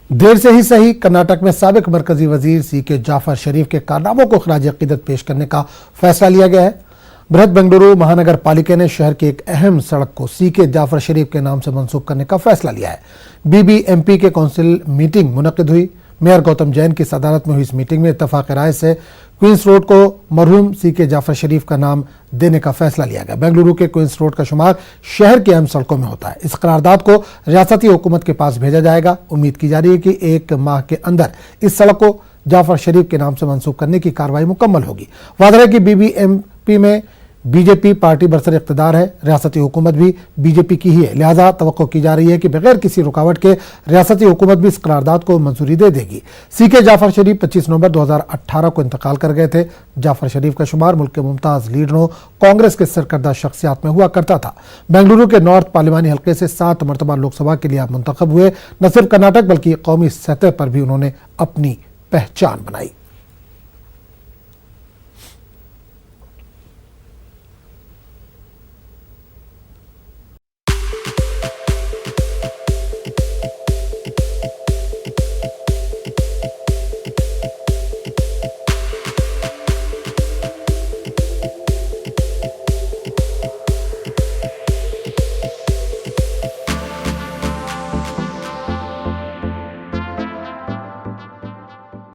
देर से ही सही, कर्नाटक में साबिक मरकजी वजीर सीके जाफर शरीफ के कारनामों को खराज अकीदत पेश करने का फैसला लिया गया है। बृहद बेंगलुरु महानगर पालिका ने शहर की एक अहम सड़क को सीके जाफर शरीफ के नाम से मंसूब करने का फैसला लिया है। बीबीएमपी के काउंसिल मीटिंग मुनक्किद हुई। मेयर गौतम जैन की सदारत में हुई इस मीटिंग में इत्तफाक राय से क्वींस रोड को मरहूम सीके जाफर शरीफ का नाम देने का फैसला लिया गया। बेंगलुरु के क्वींस रोड का शुमार शहर की अहम सड़कों में होता है। इस करारदाद को रियासती हुकूमत के पास भेजा जाएगा। उम्मीद की जा रही है कि 1 माह के अंदर इस सड़क को जाफर शरीफ के नाम से मंसूब करने की कार्रवाई मुकम्मल होगी। वादा है कि बीबीएमपी में बीजेपी पार्टी बरसर इख्तिदार है, रियासती हुकूमत भी बीजेपी की ही है, लिहाजा तवक्को की जा रही है कि बगैर किसी रुकावट के रियासती हुकूमत भी इस करारदाद को मंजूरी दे देगी। सीके जाफर शरीफ 25 नवंबर 2018 को इंतकाल कर गए थे। जाफर शरीफ का शुमार मुल्क के मुमताज लीडरों कांग्रेस के सरकर्दा शख्सियात में हुआ करता था। बेंगलुरु के नॉर्थ पार्लिमानी हल्के से 7 मरतबा लोकसभा के लिए आप मुंतखब हुए। न सिर्फ कर्नाटक बल्कि कौमी सतह पर भी उन्होंने अपनी पहचान बनाई।